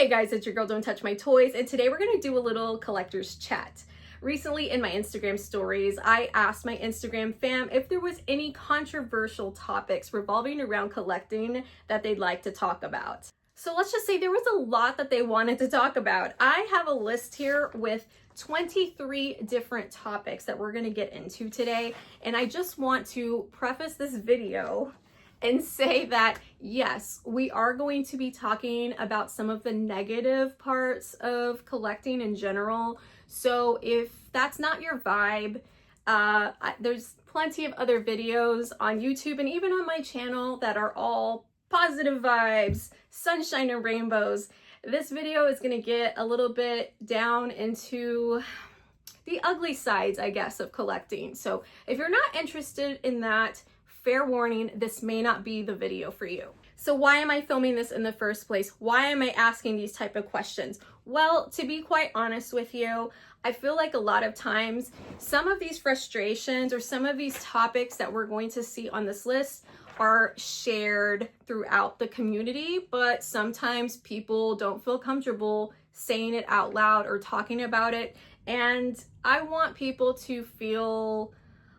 Hey guys, it's your girl Don't Touch My Toys, and today we're going to do a little collector's chat. Recently in my Instagram stories, I asked my Instagram fam if there was any controversial topics revolving around collecting that they'd like to talk about. So let's just say there was a lot that they wanted to talk about. I have a list here with 23 different topics that we're going to get into today, and I just want to preface this video and say that yes, we are going to be talking about some of the negative parts of collecting in general. So if that's not your vibe, there's plenty of other videos on YouTube and even on my channel that are all positive vibes, sunshine and rainbows. This video is going to get a little bit down into the ugly sides, I guess, of collecting. So if you're not interested in that, fair warning, this may not be the video for you. So why am I filming this in the first place? Why am I asking these type of questions? Well, to be quite honest with you, I feel like a lot of times some of these frustrations or some of these topics that we're going to see on this list are shared throughout the community, but sometimes people don't feel comfortable saying it out loud or talking about it. And I want people to feel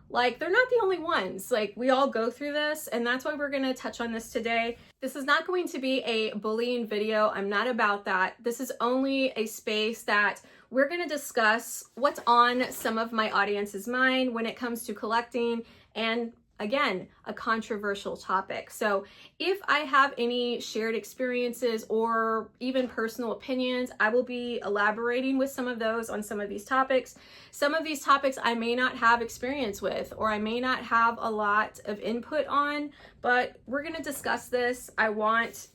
like they're not the only ones. Like, we all go through this, and that's why we're going to touch on this today. This is not going to be a bullying video. I'm not about that. This is only a space that we're going to discuss what's on some of my audience's mind when it comes to collecting, and again, a controversial topic. So if I have any shared experiences or even personal opinions, I will be elaborating with some of those on some of these topics. Some of these topics I may not have experience with, or I may not have a lot of input on, but we're going to discuss this. I want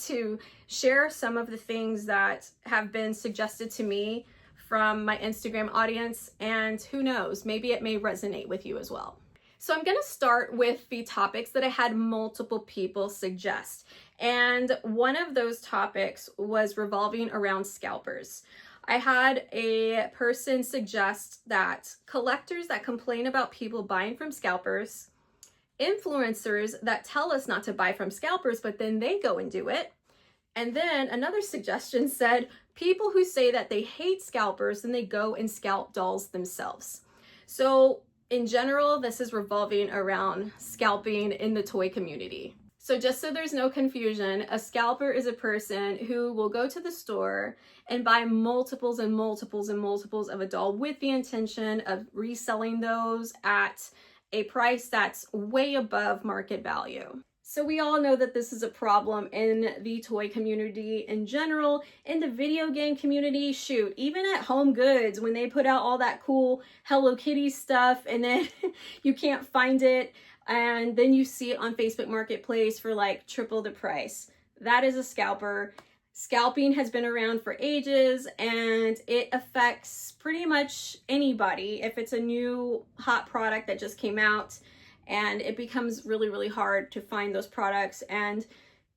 to share some of the things that have been suggested to me from my Instagram audience, and who knows, maybe it may resonate with you as well. So I'm going to start with the topics that I had multiple people suggest. And one of those topics was revolving around scalpers. I had a person suggest that collectors that complain about people buying from scalpers, influencers that tell us not to buy from scalpers, but then they go and do it. And then another suggestion said people who say that they hate scalpers and they go and scalp dolls themselves. So in general, this is revolving around scalping in the toy community. So just so there's no confusion, a scalper is a person who will go to the store and buy multiples and multiples and multiples of a doll with the intention of reselling those at a price that's way above market value. So we all know that this is a problem in the toy community in general, in the video game community, shoot, even at Home Goods when they put out all that cool Hello Kitty stuff and then you can't find it and then you see it on Facebook Marketplace for like triple the price. That is a scalper. Scalping has been around for ages and it affects pretty much anybody if it's a new hot product that just came out. And it becomes really, really hard to find those products. And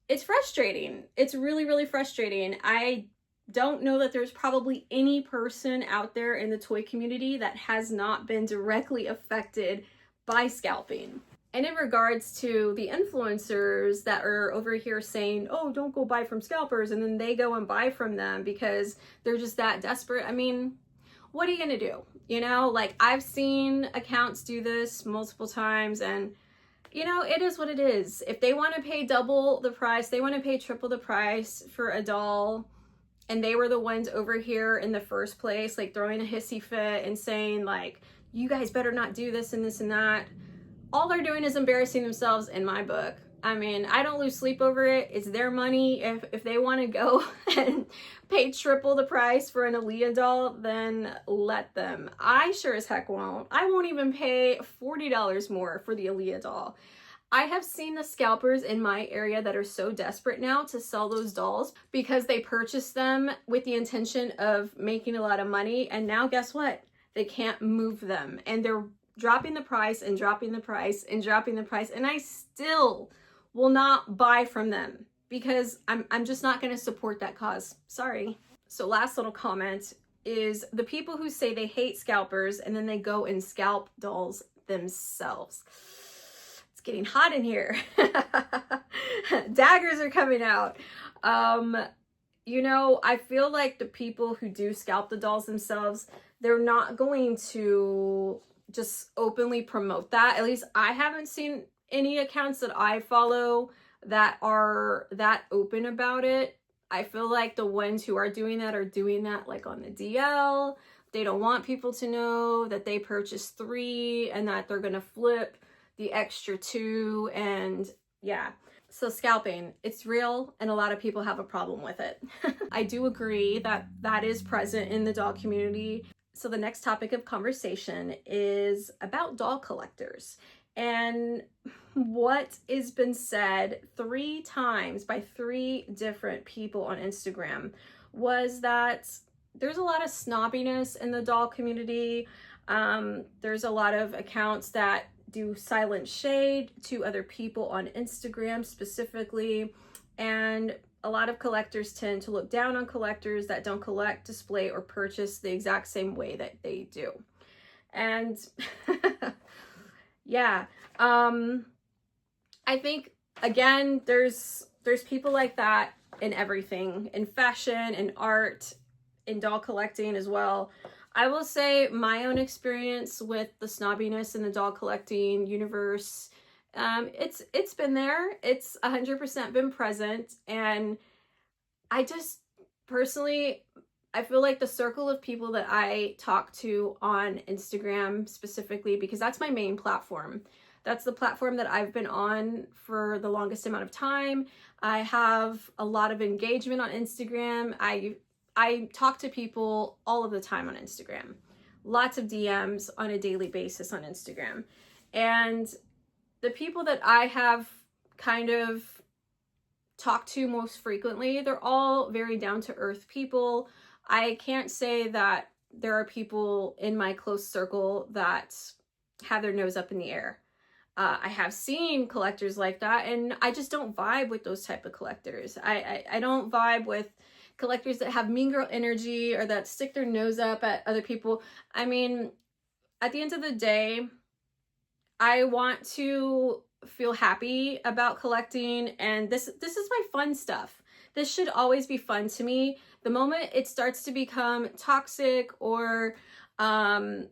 it's frustrating. It's really, really frustrating. I don't know that there's probably any person out there in the toy community that has not been directly affected by scalping. And in regards to the influencers that are over here saying, oh, don't go buy from scalpers, and then they go and buy from them because they're just that desperate. I mean, what are you gonna do? You know, like, I've seen accounts do this multiple times, and you know, it is what it is. If they want to pay double the price, they want to pay triple the price for a doll, and they were the ones over here in the first place, like throwing a hissy fit and saying like, you guys better not do this and this and that. All they're doing is embarrassing themselves in my book. I mean, I don't lose sleep over it. It's their money. If they want to go and pay triple the price for an Aaliyah doll, then let them. I sure as heck won't. I won't even pay $40 more for the Aaliyah doll. I have seen the scalpers in my area that are so desperate now to sell those dolls because they purchased them with the intention of making a lot of money. And now guess what? They can't move them. And they're dropping the price and dropping the price and dropping the price. And I still will not buy from them because I'm just not going to support that cause. Sorry. So last little comment is the people who say they hate scalpers and then they go and scalp dolls themselves. It's getting hot in here. Daggers are coming out. you know, I feel like the people who do scalp the dolls themselves, they're not going to just openly promote that. At least I haven't seen any accounts that I follow that are that open about it. I feel like the ones who are doing that like on the DL. They don't want people to know that they purchased 3 and that they're gonna flip the extra 2, and yeah. So scalping, it's real and a lot of people have a problem with it. I do agree that that is present in the doll community. So the next topic of conversation is about doll collectors. And what has been said 3 times by 3 different people on Instagram was that there's a lot of snobbiness in the doll community. There's a lot of accounts that do silent shade to other people on Instagram specifically. And a lot of collectors tend to look down on collectors that don't collect, display, or purchase the exact same way that they do. And yeah, I think, again, there's people like that in everything, in fashion, in art, in doll collecting as well. I will say my own experience with the snobbiness in the doll collecting universe, it's been there. It's 100% been present. And I just personally, I feel like the circle of people that I talk to on Instagram specifically, because that's my main platform. That's the platform that I've been on for the longest amount of time. I have a lot of engagement on Instagram. I talk to people all of the time on Instagram. Lots of DMs on a daily basis on Instagram. And the people that I have kind of talked to most frequently, they're all very down-to-earth people. I can't say that there are people in my close circle that have their nose up in the air. I have seen collectors like that, and I just don't vibe with those type of collectors. I don't vibe with collectors that have mean girl energy or that stick their nose up at other people. I mean, at the end of the day, I want to feel happy about collecting, and this is my fun stuff. This should always be fun to me. The moment it starts to become toxic, or I'm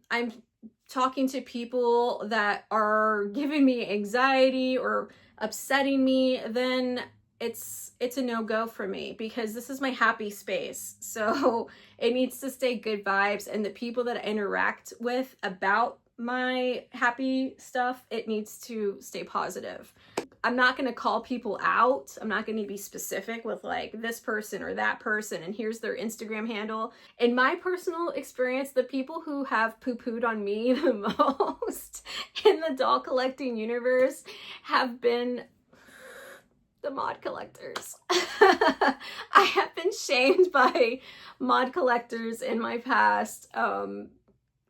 talking to people that are giving me anxiety or upsetting me, then it's a no-go for me, because this is my happy space. So it needs to stay good vibes, and the people that I interact with about my happy stuff, it needs to stay positive. I'm not going to call people out. I'm not going to be specific with like this person or that person and here's their Instagram handle. In my personal experience, the people who have poo-pooed on me the most in the doll collecting universe have been the mod collectors. I have been shamed by mod collectors in my past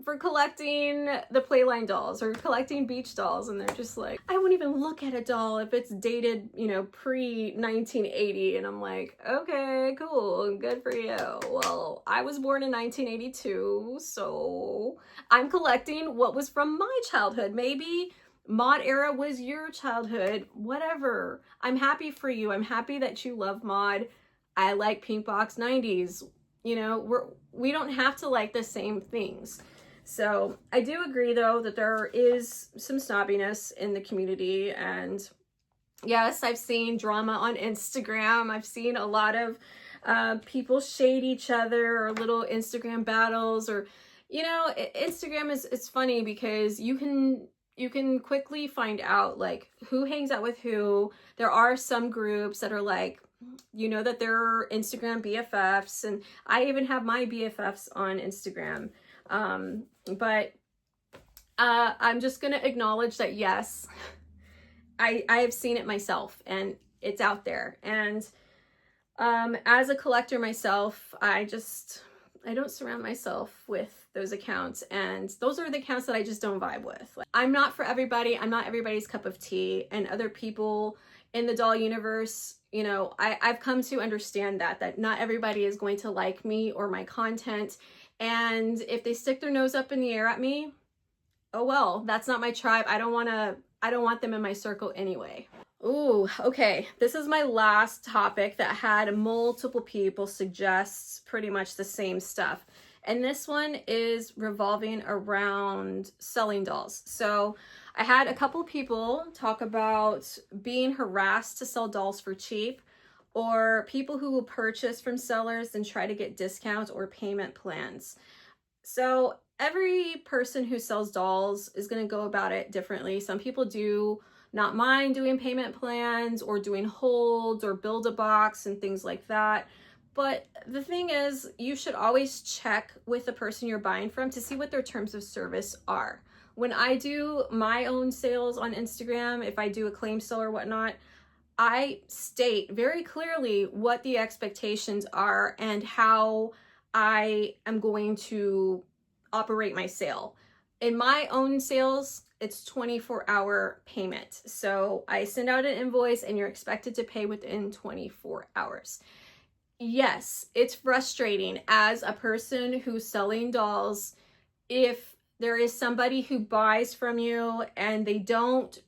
for collecting the Playline dolls or collecting beach dolls, and they're just like, I won't even look at a doll if it's dated, you know, pre-1980, and I'm like, okay, cool, good for you. Well, I was born in 1982, so I'm collecting what was from my childhood. Maybe mod era was your childhood, whatever. I'm happy for you. I'm happy that you love mod. I like pink box 90s. You know, we don't have to like the same things. So I do agree, though, that there is some snobbiness in the community. And yes, I've seen drama on Instagram. I've seen a lot of people shade each other, or little Instagram battles, or, you know, Instagram it's funny because you can quickly find out like who hangs out with who. There are some groups that are like, you know, that there are Instagram BFFs, and I even have my BFFs on Instagram. But I'm just going to acknowledge that, yes, I have seen it myself, and it's out there. And as a collector myself, I don't surround myself with those accounts, and those are the accounts that I just don't vibe with. Like, I'm not for everybody. I'm not everybody's cup of tea, and other people in the doll universe, you know, I've come to understand that not everybody is going to like me or my content. And if they stick their nose up in the air at me, oh well, that's not my tribe. I don't want them in my circle anyway. Ooh, okay. This is my last topic that had multiple people suggest pretty much the same stuff. And this one is revolving around selling dolls. So I had a couple people talk about being harassed to sell dolls for cheap, or people who will purchase from sellers and try to get discounts or payment plans. So every person who sells dolls is going to go about it differently. Some people do not mind doing payment plans or doing holds or build a box and things like that. But the thing is, you should always check with the person you're buying from to see what their terms of service are. When I do my own sales on Instagram, if I do a claim sale or whatnot, I state very clearly what the expectations are and how I am going to operate my sale. In my own sales, it's 24-hour payment. So I send out an invoice and you're expected to pay within 24 hours. Yes, it's frustrating as a person who's selling dolls if there is somebody who buys from you and they don't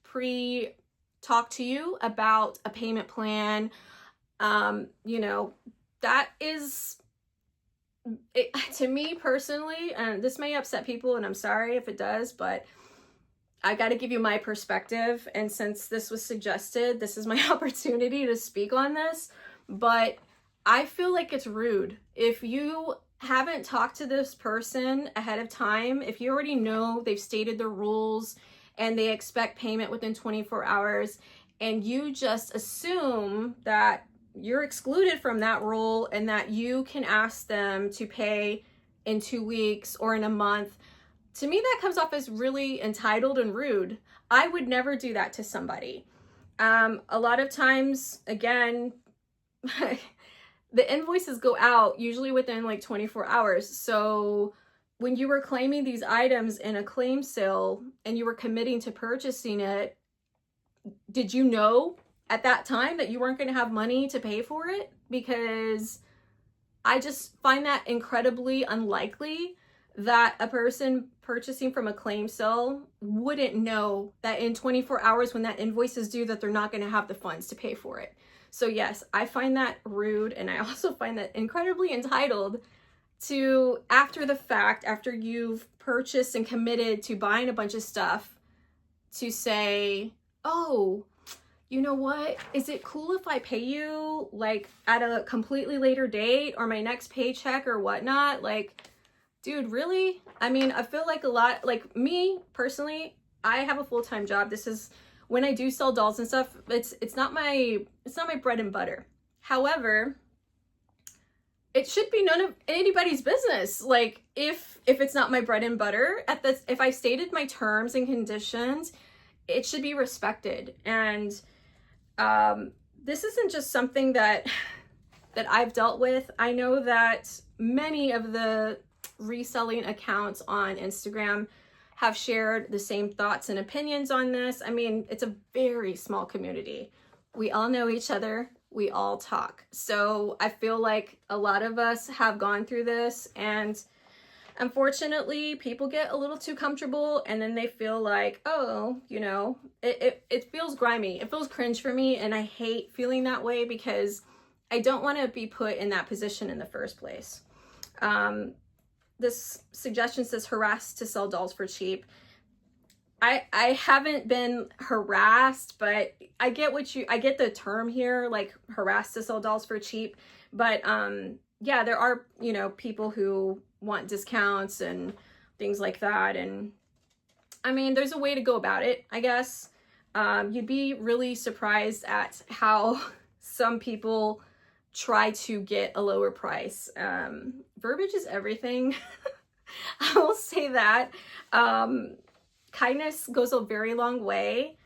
talk to you about a payment plan. That is, to me personally, and this may upset people and I'm sorry if it does, but I got to give you my perspective. And since this was suggested, this is my opportunity to speak on this. But I feel like it's rude. If you haven't talked to this person ahead of time, if you already know they've stated their rules and they expect payment within 24 hours, and you just assume that you're excluded from that rule and that you can ask them to pay in 2 weeks or in a month, to me that comes off as really entitled and rude. I would never do that to somebody. A lot of times, again, the invoices go out usually within like 24 hours. So when you were claiming these items in a claim sale and you were committing to purchasing it, did you know at that time that you weren't going to have money to pay for it? Because I just find that incredibly unlikely that a person purchasing from a claim sale wouldn't know that in 24 hours when that invoice is due that they're not going to have the funds to pay for it. So yes, I find that rude, and I also find that incredibly entitled to, after the fact, after you've purchased and committed to buying a bunch of stuff, to say, oh, you know what? Is it cool if I pay you like at a completely later date or my next paycheck or whatnot? Like, dude, really? I mean, I feel like a lot, like me personally, I have a full-time job. This is when I do sell dolls and stuff, it's not my bread and butter. However, it should be none of anybody's business. Like if it's not my bread and butter, if I stated my terms and conditions, it should be respected. And this isn't just something that I've dealt with. I know that many of the reselling accounts on Instagram have shared the same thoughts and opinions on this. I mean, it's a very small community. We all know each other. We all talk. So I feel like a lot of us have gone through this, and unfortunately people get a little too comfortable and then they feel like, oh, it feels grimy. It feels cringe for me, and I hate feeling that way because I don't want to be put in that position in the first place. This suggestion says harassed to sell dolls for cheap. I haven't been harassed, but I get the term here, like harassed to sell dolls for cheap. But yeah, there are, people who want discounts and things like that. And I mean, there's a way to go about it, I guess. You'd be really surprised at how some people try to get a lower price. Verbiage is everything. I will say that. Kindness goes a very long way.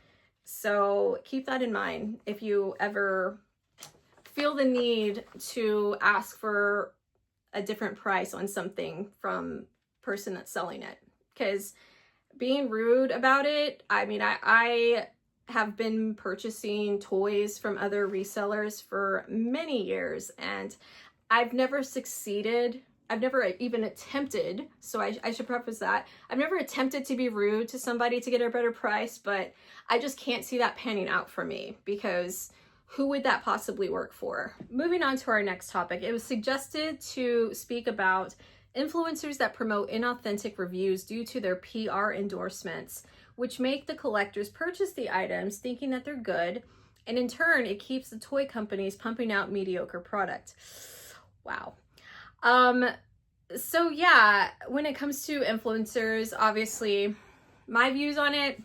So keep that in mind if you ever feel the need to ask for a different price on something from person that's selling it. Because being rude about it, I mean, I have been purchasing toys from other resellers for many years, and I've never succeeded I've never even attempted, so I should preface that. I've never attempted to be rude to somebody to get a better price, but I just can't see that panning out for me, because who would that possibly work for? Moving on to our next topic, it was suggested to speak about influencers that promote inauthentic reviews due to their PR endorsements, which make the collectors purchase the items thinking that they're good, and in turn, it keeps the toy companies pumping out mediocre product. Wow. So yeah, when it comes to influencers, obviously, my views on it,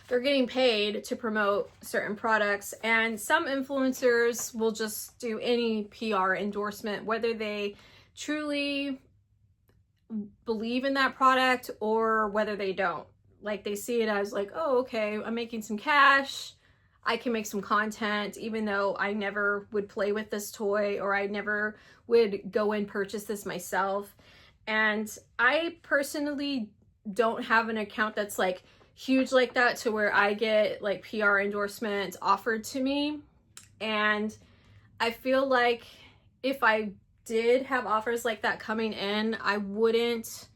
they're getting paid to promote certain products, and some influencers will just do any PR endorsement, whether they truly believe in that product or whether they don't. Like, they see it as like, oh, okay, I'm making some cash, I can make some content, even though I never would play with this toy, or I never would go and purchase this myself. And I personally don't have an account that's like huge like that, to where I get like PR endorsements offered to me. And I feel like if I did have offers like that coming in, I wouldn't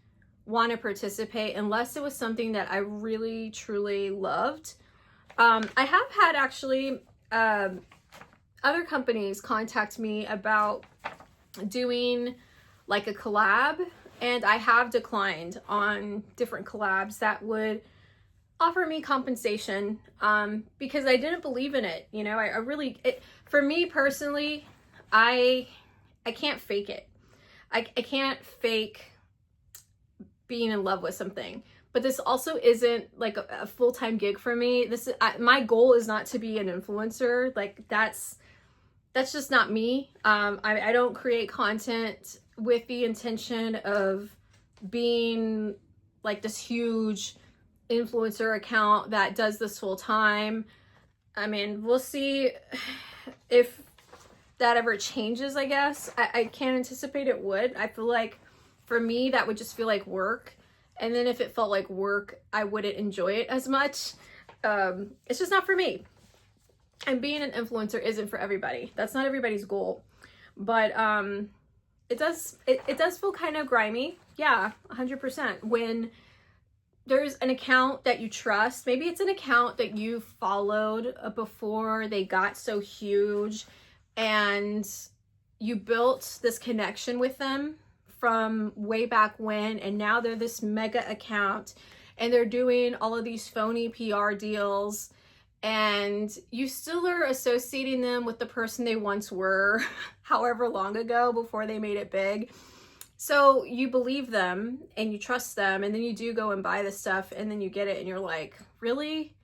want to participate unless it was something that I really truly loved. I have had actually other companies contact me about doing like a collab, and I have declined on different collabs that would offer me compensation, because I didn't believe in it. You know, I really, for me personally, I can't fake it. I can't fake being in love with something. But this also isn't like a full-time gig for me. This is, my goal is not to be an influencer. Like, that's just not me. I don't create content with the intention of being like this huge influencer account that does this full time. I mean, we'll see if that ever changes, I guess. I can't anticipate it would. I feel like for me, that would just feel like work. And then if it felt like work, I wouldn't enjoy it as much. It's just not for me. And being an influencer isn't for everybody. That's not everybody's goal. But it does feel kind of grimy. Yeah, 100%. When there's an account that you trust, maybe it's an account that you followed before they got so huge, and you built this connection with them from way back when, and now they're this mega account and they're doing all of these phony PR deals, and you still are associating them with the person they once were however long ago before they made it big. So you believe them and you trust them, and then you do go and buy the stuff, and then you get it and you're like, really?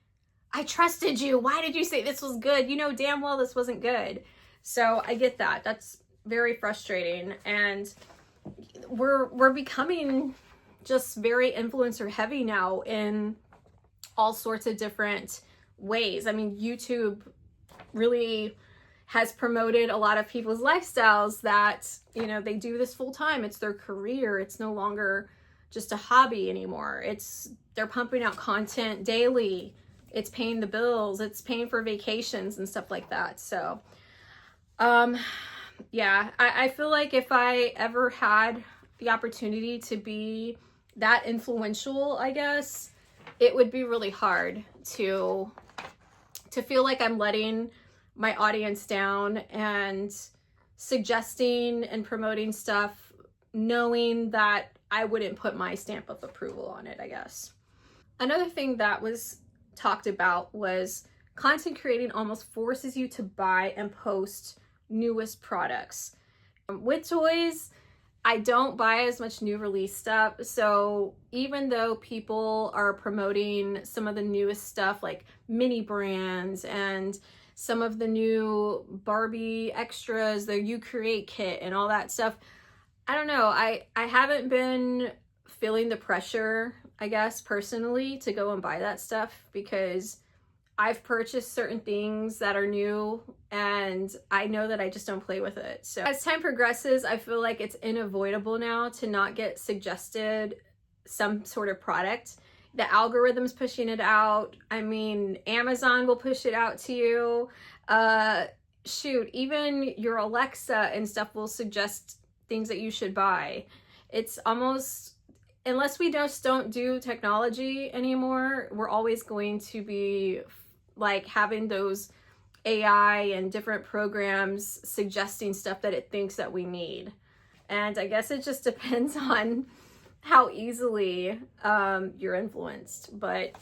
I trusted you. Why did you say this was good? You know damn well this wasn't good. So I get that. That's very frustrating. And we're becoming just very influencer heavy now in all sorts of different ways. I mean, YouTube really has promoted a lot of people's lifestyles that, you know, they do this full time. It's their career. It's no longer just a hobby anymore. They're pumping out content daily. It's paying the bills. It's paying for vacations and stuff like that. So, yeah, I feel like if I ever had the opportunity to be that influential, I guess, it would be really hard to feel like I'm letting my audience down and suggesting and promoting stuff knowing that I wouldn't put my stamp of approval on it, I guess. Another thing that was talked about was content creating almost forces you to buy and post newest products. With toys, I don't buy as much new release stuff, so even though people are promoting some of the newest stuff like mini brands and some of the new Barbie extras, the You Create kit and all that stuff, I don't know, I haven't been feeling the pressure, I guess, personally, to go and buy that stuff, because I've purchased certain things that are new and I know that I just don't play with it. So as time progresses, I feel like it's unavoidable now to not get suggested some sort of product. The algorithm's pushing it out. I mean, Amazon will push it out to you. Shoot, even your Alexa and stuff will suggest things that you should buy. It's almost, unless we just don't do technology anymore, we're always going to be like having those AI and different programs suggesting stuff that it thinks that we need. And I guess it just depends on how easily you're influenced. But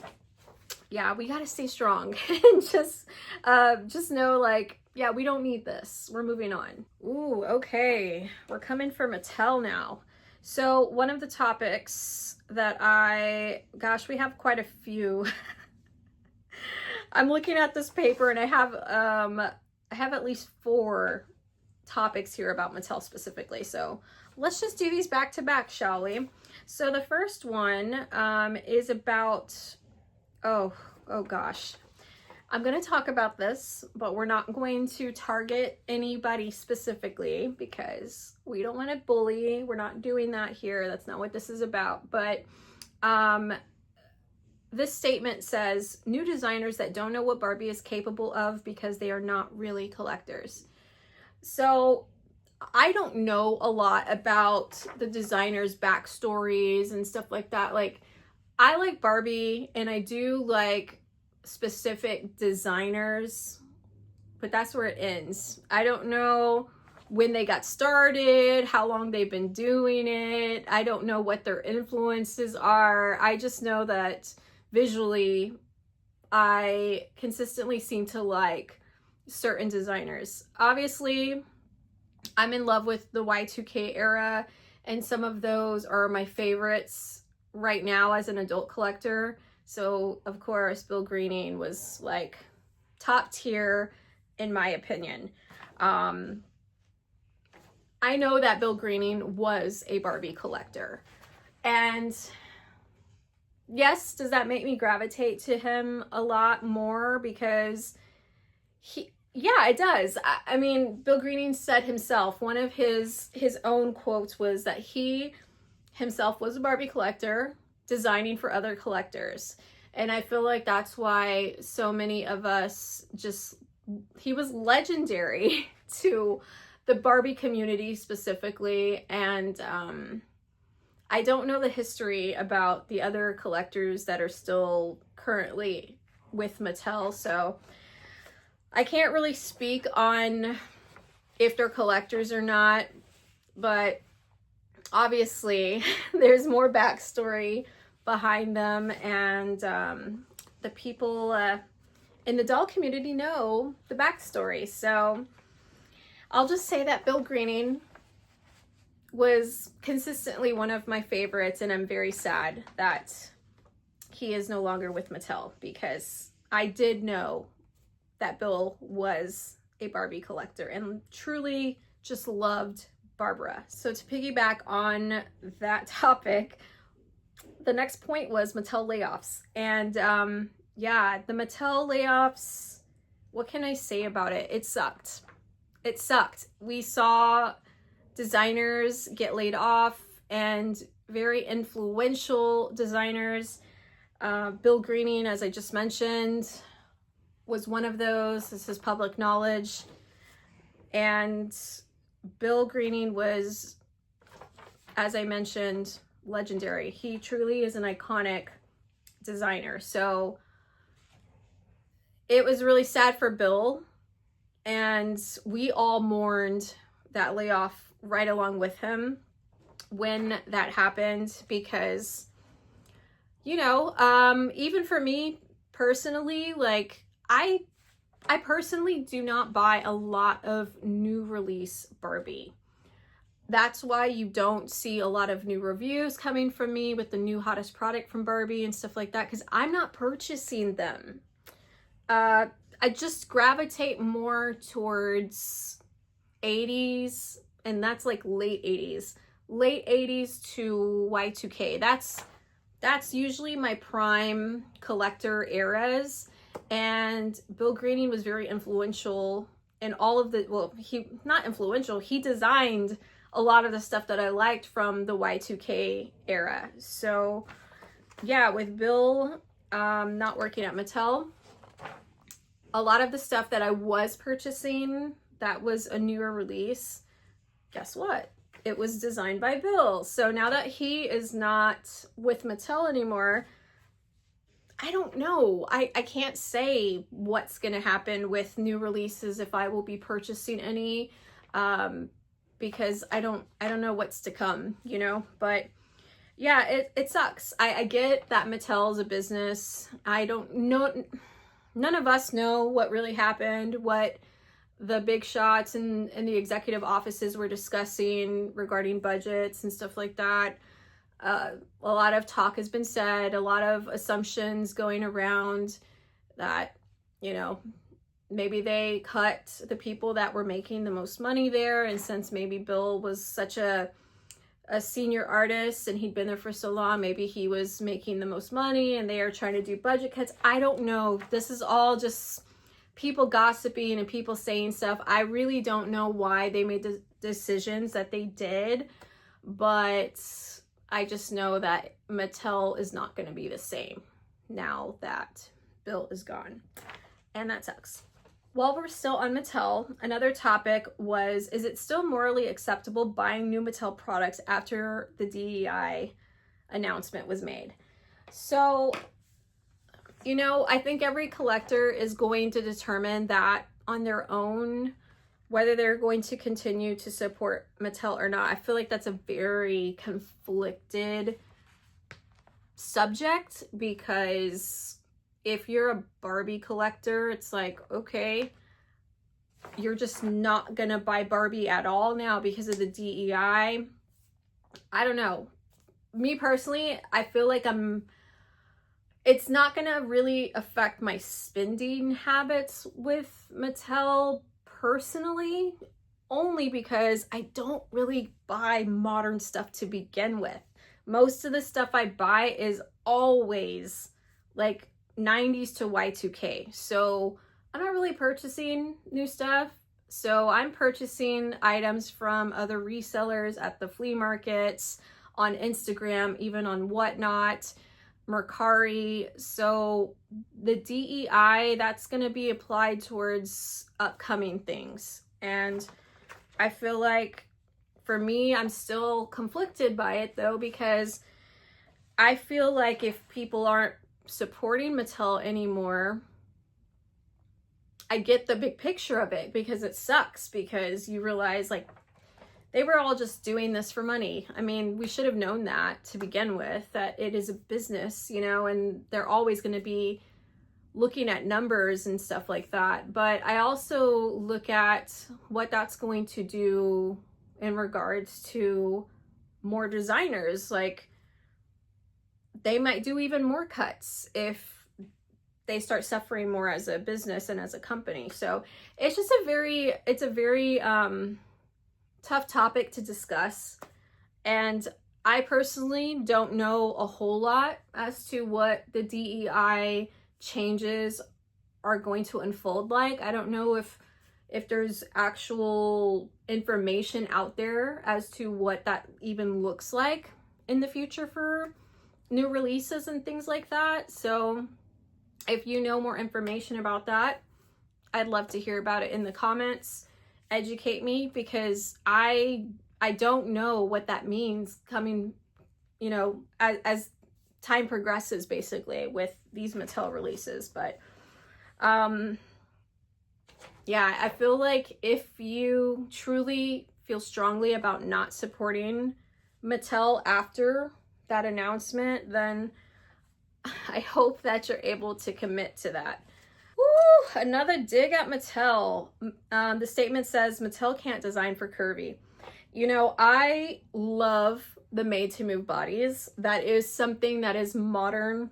yeah, we gotta stay strong and just know, like, yeah, we don't need this. We're moving on. Ooh, okay. We're coming for Mattel now. So one of the topics that gosh, we have quite a few. I'm looking at this paper and I have at least 4 topics here about Mattel specifically. So let's just do these back to back, shall we? So the first one is about, oh gosh. I'm going to talk about this, but we're not going to target anybody specifically because we don't want to bully. We're not doing that here. That's not what this is about. But this statement says, new designers that don't know what Barbie is capable of because they are not really collectors. So I don't know a lot about the designers' backstories and stuff like that. Like, I like Barbie and I do like specific designers, but that's where it ends. I don't know when they got started, how long they've been doing it. I don't know what their influences are. I just know that visually, I consistently seem to like certain designers. Obviously, I'm in love with the Y2K era, and some of those are my favorites right now as an adult collector. So, of course, Bill Greening was like top tier in my opinion. I know that Bill Greening was a Barbie collector. And yes, does that make me gravitate to him a lot more? Because yeah, it does. I mean, Bill Greening said himself, one of his own quotes was that he himself was a Barbie collector, designing for other collectors. And I feel like that's why so many of us he was legendary to the Barbie community specifically. And I don't know the history about the other collectors that are still currently with Mattel, so I can't really speak on if they're collectors or not, but obviously there's more backstory behind them, and the people in the doll community know the backstory. So I'll just say that Bill Greening was consistently one of my favorites, and I'm very sad that he is no longer with Mattel, because I did know that Bill was a Barbie collector and truly just loved Barbara. So to piggyback on that topic, the next point was Mattel layoffs. And yeah, the Mattel layoffs, what can I say about it? It sucked. It sucked. We saw designers get laid off, and very influential designers. Bill Greening, as I just mentioned, was one of those. This is public knowledge. And Bill Greening was, as I mentioned, legendary. He truly is an iconic designer. So it was really sad for Bill, and we all mourned that layoff right along with him when that happened, because, you know, even for me personally, like I personally do not buy a lot of new release Barbie. That's why you don't see a lot of new reviews coming from me with the new hottest product from Barbie and stuff like that, because I'm not purchasing them. I just gravitate more towards 80s, and that's like late 80s to Y2K. That's usually my prime collector eras. And Bill Greening was very influential in all of the, well, not influential, he designed a lot of the stuff that I liked from the Y2K era. So yeah, with Bill not working at Mattel, a lot of the stuff that I was purchasing that was a newer release, guess what? it was designed by Bill. So now that he is not with Mattel anymore, I don't know. I can't say what's going to happen with new releases, if I will be purchasing any, because I don't know what's to come, you know, but yeah, it sucks. I get that Mattel is a business. I don't know. None of us know what really happened, what the big shots and the executive offices were discussing regarding budgets and stuff like that. A lot of talk has been said, a lot of assumptions going around that, you know, maybe they cut the people that were making the most money there. And since maybe Bill was such a senior artist and he'd been there for so long, maybe he was making the most money and they are trying to do budget cuts. I don't know. This is all just people gossiping and people saying stuff. I really don't know why they made the decisions that they did, but I just know that Mattel is not going to be the same now that Bill is gone. And that sucks. While we're still on Mattel, another topic was, is it still morally acceptable buying new Mattel products after the DEI announcement was made? So, you know, I think every collector is going to determine that on their own, whether they're going to continue to support Mattel or not. I feel like that's a very conflicted subject, because if you're a Barbie collector, it's like, okay, you're just not gonna buy Barbie at all now because of the DEI. I don't know. Me personally, I feel like it's not gonna really affect my spending habits with Mattel personally, only because I don't really buy modern stuff to begin with. Most of the stuff I buy is always like 90s to Y2K. So I'm not really purchasing new stuff. So I'm purchasing items from other resellers at the flea markets, on Instagram, even on Whatnot, Mercari. So the DEI, that's going to be applied towards upcoming things. And I feel like for me, I'm still conflicted by it though, because I feel like if people aren't supporting Mattel anymore, I get the big picture of it, because it sucks, because you realize like they were all just doing this for money. I mean, we should have known that to begin with, that it is a business, you know, and they're always going to be looking at numbers and stuff like that. But I also look at what that's going to do in regards to more designers. Like, they might do even more cuts if they start suffering more as a business and as a company. So it's just a very tough topic to discuss. And I personally don't know a whole lot as to what the DEI changes are going to unfold like. I don't know if there's actual information out there as to what that even looks like in the future for new releases and things like that. So if you know more information about that, I'd love to hear about it in the comments. Educate me, because I don't know what that means coming, you know, as time progresses, basically, with these Mattel releases. But yeah, I feel like if you truly feel strongly about not supporting Mattel after that announcement, then I hope that you're able to commit to that. Woo, another dig at Mattel. The statement says Mattel can't design for Curvy. You know, I love the made-to-move bodies. That is something that is modern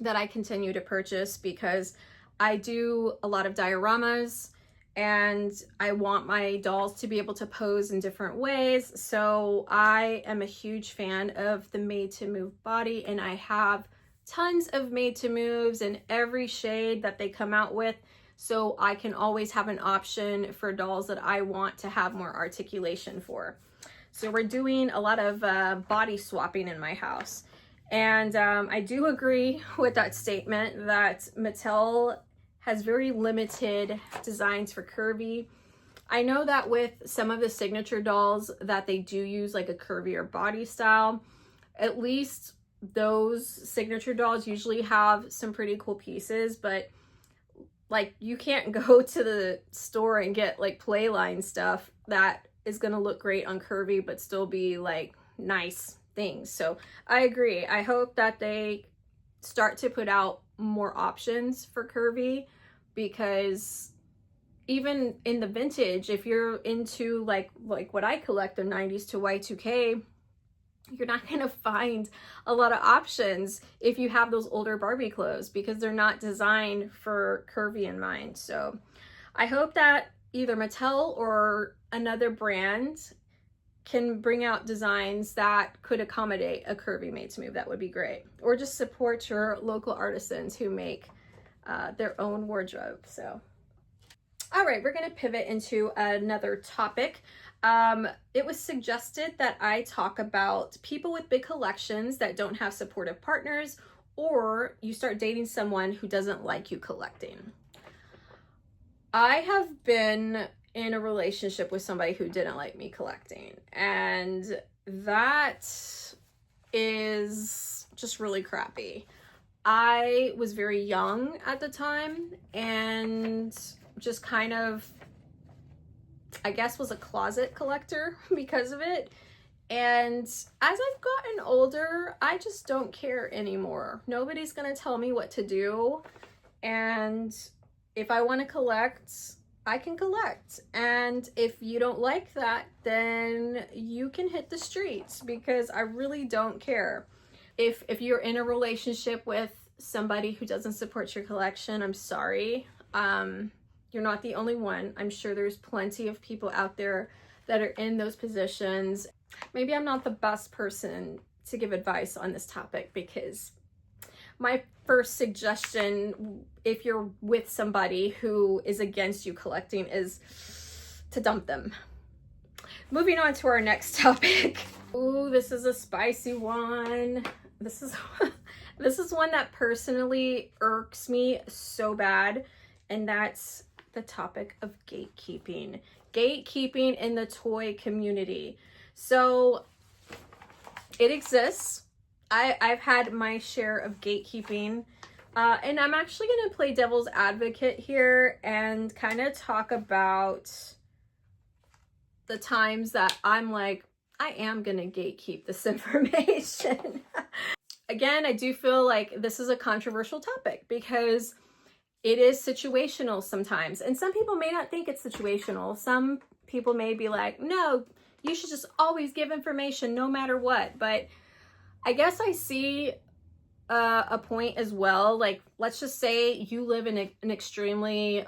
that I continue to purchase, because I do a lot of dioramas and I want my dolls to be able to pose in different ways. So I am a huge fan of the made-to-move body, and I have tons of made-to-moves in every shade that they come out with, so I can always have an option for dolls that I want to have more articulation for. So we're doing a lot of body swapping in my house. And I do agree with that statement that Mattel has very limited designs for Curvy. I know that with some of the signature dolls that they do use like a curvier body style, at least those signature dolls usually have some pretty cool pieces, but like you can't go to the store and get like playline stuff that is going to look great on Curvy but still be like nice things. So I agree. I hope that they start to put out more options for Curvy, because even in the vintage, if you're into like what I collect, the 90s to Y2K, you're not going to find a lot of options if you have those older Barbie clothes, because they're not designed for Curvy in mind. So I hope that either Mattel or another brand can bring out designs that could accommodate a Curvy made to move. That would be great. Or just support your local artisans who make their own wardrobe. So all right, we're going to pivot into another topic. It was suggested that I talk about people with big collections that don't have supportive partners, or you start dating someone who doesn't like you collecting. I have been in a relationship with somebody who didn't like me collecting, and that is just really crappy. I was very young at the time and just kind of, I guess, was a closet collector because of it. And as I've gotten older, I just don't care anymore. Nobody's gonna tell me what to do. And if I want to collect, I can collect. And if you don't like that, then you can hit the streets, because I really don't care. If you're in a relationship with somebody who doesn't support your collection, I'm sorry. You're not the only one. I'm sure there's plenty of people out there that are in those positions. Maybe I'm not the best person to give advice on this topic, because my first suggestion, if you're with somebody who is against you collecting, is to dump them. Moving on to our next topic. Ooh, this is a spicy one. This is one that personally irks me so bad, and that's the topic of gatekeeping. Gatekeeping in the toy community. So it exists. I've had my share of gatekeeping, and I'm actually going to play devil's advocate here and kind of talk about the times that I'm like, I am going to gatekeep this information. Again, I do feel like this is a controversial topic because it is situational sometimes. And some people may not think it's situational. Some people may be like, no, you should just always give information no matter what. But I guess I see a point as well. Like, let's just say you live in an extremely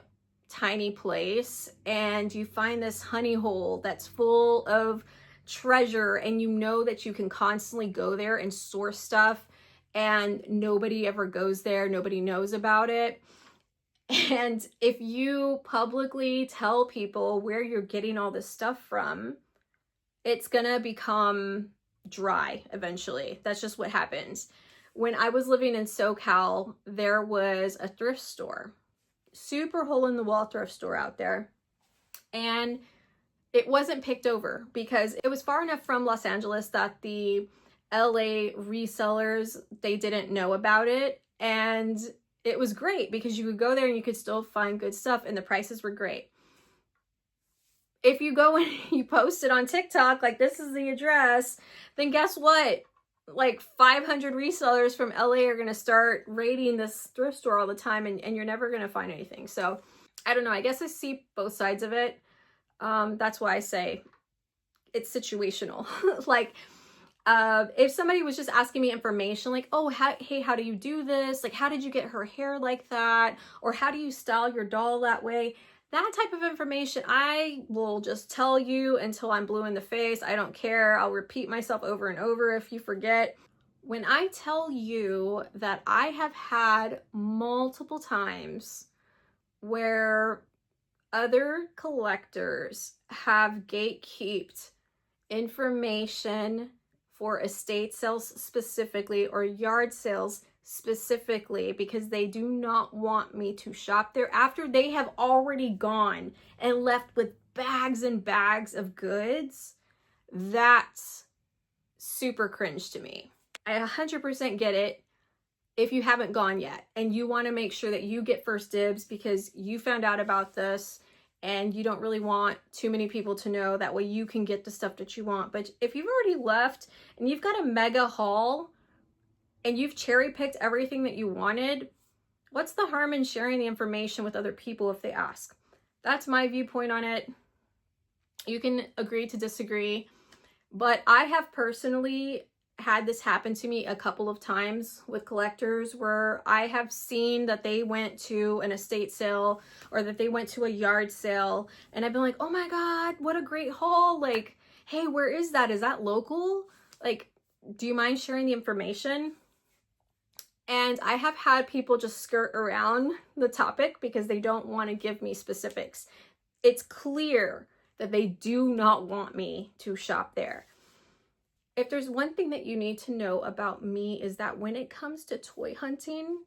tiny place and you find this honey hole that's full of treasure, and you know that you can constantly go there and source stuff, and nobody ever goes there, nobody knows about it. And if you publicly tell people where you're getting all this stuff from, it's gonna become dry eventually. That's just what happens. When I was living in SoCal, there was a thrift store, super hole in the wall thrift store out there. And it wasn't picked over because it was far enough from Los Angeles that the LA resellers, they didn't know about it. And it was great because you could go there and you could still find good stuff, and the prices were great. If you go and you post it on TikTok, like, this is the address, then guess what? Like 500 resellers from LA are going to start raiding this thrift store all the time, and you're never going to find anything. So I don't know. I guess I see both sides of it. That's why I say it's situational. Like, if somebody was just asking me information, like, oh, hey, how do you do this? Like, how did you get her hair like that? Or how do you style your doll that way? That type of information, I will just tell you until I'm blue in the face. I don't care. I'll repeat myself over and over if you forget. When I tell you that I have had multiple times where other collectors have gatekeeped information for estate sales specifically, or yard sales specifically, because they do not want me to shop there after they have already gone and left with bags and bags of goods, that's super cringe to me. I 100% get it if you haven't gone yet and you want to make sure that you get first dibs because you found out about this and you don't really want too many people to know. That way you can get the stuff that you want. But if you've already left and you've got a mega haul and you've cherry picked everything that you wanted, what's the harm in sharing the information with other people if they ask? That's my viewpoint on it. You can agree to disagree, but I have personally had this happen to me a couple of times with collectors where I have seen that they went to an estate sale or that they went to a yard sale and I've been like, oh my God, what a great haul. Like, hey, where is that? Is that local? Like, do you mind sharing the information? And I have had people just skirt around the topic because they don't want to give me specifics. It's clear that they do not want me to shop there. If there's one thing that you need to know about me is that when it comes to toy hunting,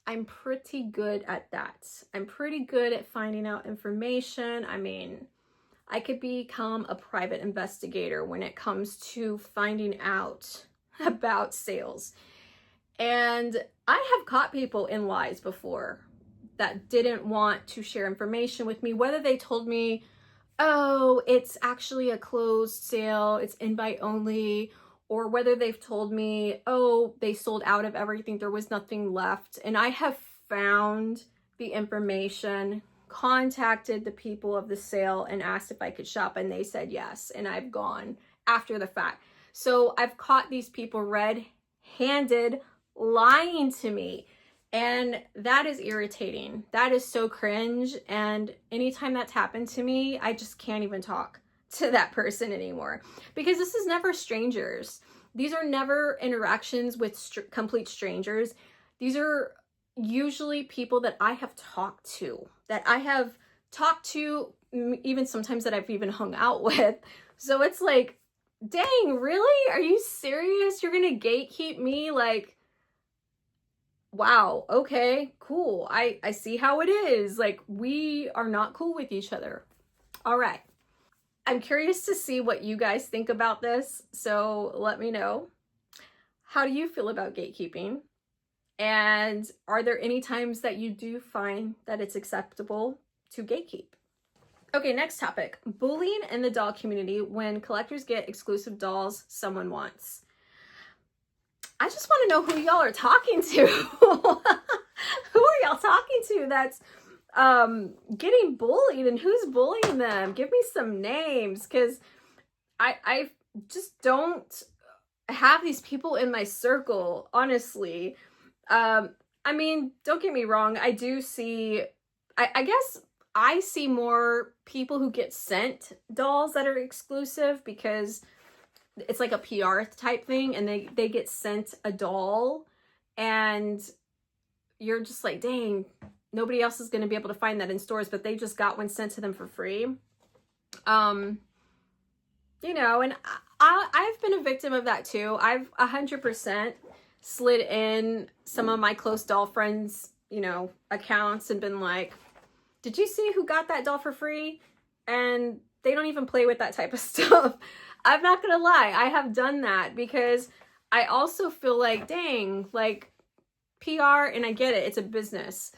I'm pretty good at that. I'm pretty good at finding out information. I mean, I could become a private investigator when it comes to finding out about sales. And I have caught people in lies before that didn't want to share information with me, whether they told me, oh, it's actually a closed sale, it's invite only, or whether they've told me, oh, they sold out of everything, there was nothing left. And I have found the information, contacted the people of the sale and asked if I could shop, and they said yes, and I've gone after the fact. So I've caught these people red-handed lying to me. And that is irritating. That is so cringe. And anytime that's happened to me, I just can't even talk to that person anymore because this is never strangers. These are never interactions with complete strangers. These are usually people that I have talked to, even sometimes that I've even hung out with. So it's like, dang, really? Are you serious? You're going to gatekeep me? Like, wow, okay, cool. I see how it is. Like, we are not cool with each other. All right. I'm curious to see what you guys think about this. So let me know. How do you feel about gatekeeping? And are there any times that you do find that it's acceptable to gatekeep? Okay, next topic. Bullying in the doll community when collectors get exclusive dolls someone wants. I just want to know who y'all are talking to. Who are y'all talking to that's getting bullied and who's bullying them? Give me some names because I just don't have these people in my circle, honestly. I mean, don't get me wrong. I do see, I guess I see more people who get sent dolls that are exclusive because it's like a PR type thing and they get sent a doll and you're just like, dang, nobody else is going to be able to find that in stores, but they just got one sent to them for free. You know, and I've been a victim of that too. I've 100% slid in some of my close doll friends, you know, accounts and been like, did you see who got that doll for free? And they don't even play with that type of stuff. I'm not gonna lie, I have done that because I also feel like, dang, like PR, and I get it, it's a business.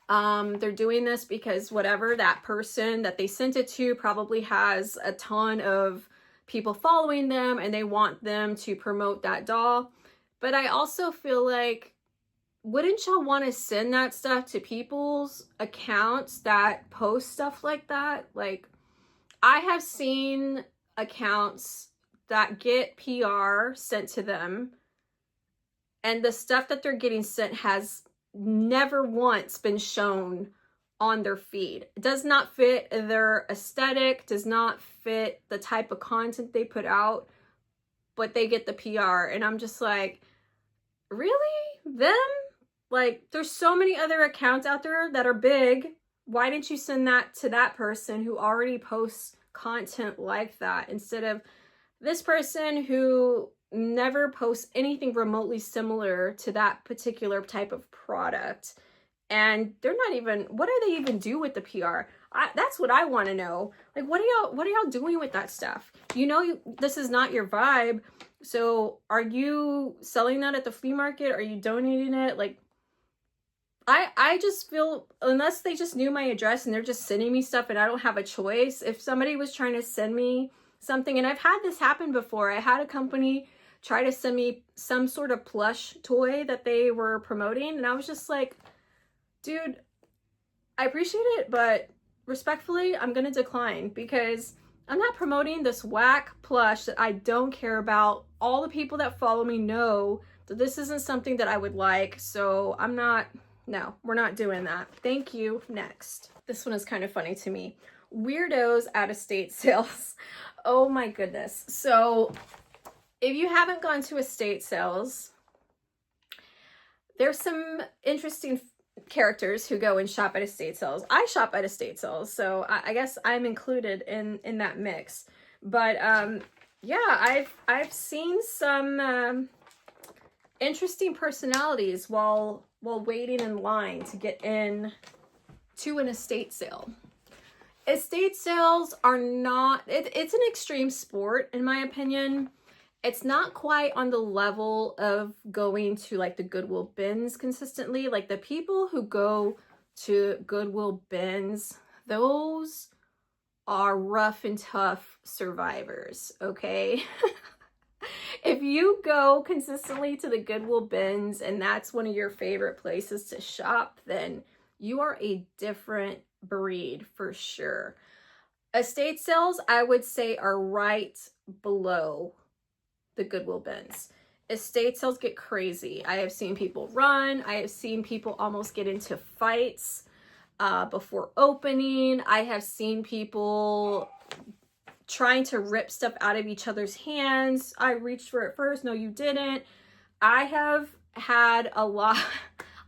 They're doing this because whatever that person that they sent it to probably has a ton of people following them and they want them to promote that doll. But I also feel like, wouldn't y'all want to send that stuff to people's accounts that post stuff like that? Like, I have seen accounts that get PR sent to them and the stuff that they're getting sent has never once been shown on their feed. It does not fit their aesthetic, does not fit the type of content they put out, but they get the PR. And I'm just like, really? Them? Like, there's so many other accounts out there that are big. Why didn't you send that to that person who already posts content like that instead of this person who never posts anything remotely similar to that particular type of product? And they're not even, what do they even do with the PR? That's what I want to know. Like, what are y'all doing with that stuff? You know, this is not your vibe. So are you selling that at the flea market? Are you donating it? Like, I just feel, unless they just knew my address and they're just sending me stuff and I don't have a choice. If somebody was trying to send me something, and I've had this happen before. I had a company try to send me some sort of plush toy that they were promoting, and I was just like, dude, I appreciate it, but respectfully, I'm gonna decline, because I'm not promoting this whack plush that I don't care about. All the people that follow me know that this isn't something that I would like, so I'm not, no, we're not doing that. Thank you. Next. This one is kind of funny to me. Weirdos at estate sales. Oh my goodness. So if you haven't gone to estate sales, there's some interesting characters who go and shop at estate sales. I shop at estate sales, so I guess I'm included in that mix. But yeah, I've seen some interesting personalities while waiting in line to get in to an estate sale. Estate sales are not, it's an extreme sport, in my opinion. It's not quite on the level of going to like the Goodwill bins consistently. Like, the people who go to Goodwill bins, those are rough and tough survivors, okay? If you go consistently to the Goodwill bins and that's one of your favorite places to shop, then you are a different breed for sure. Estate sales, I would say, are right below the Goodwill bins. Estate sales get crazy. I have seen people run. I have seen people almost get into fights before opening. I have seen people trying to rip stuff out of each other's hands. I reached for it first. No, you didn't. I have had a lot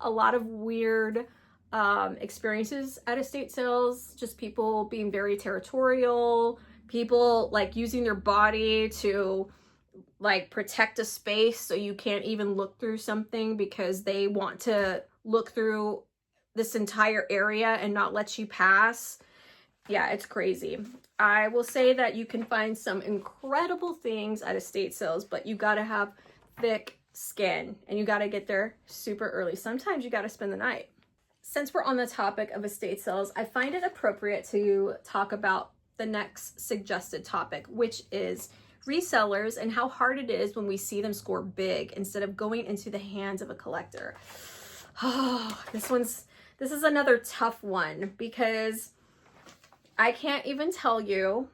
of weird experiences at estate sales. Just people being very territorial, people like using their body to like protect a space so you can't even look through something because they want to look through this entire area and not let you pass. Yeah, it's crazy. I will say that you can find some incredible things at estate sales, but you gotta have thick skin and you gotta get there super early. Sometimes you gotta spend the night. Since we're on the topic of estate sales, I find it appropriate to talk about the next suggested topic, which is resellers and how hard it is when we see them score big instead of going into the hands of a collector. Oh, this is another tough one, because I can't even tell you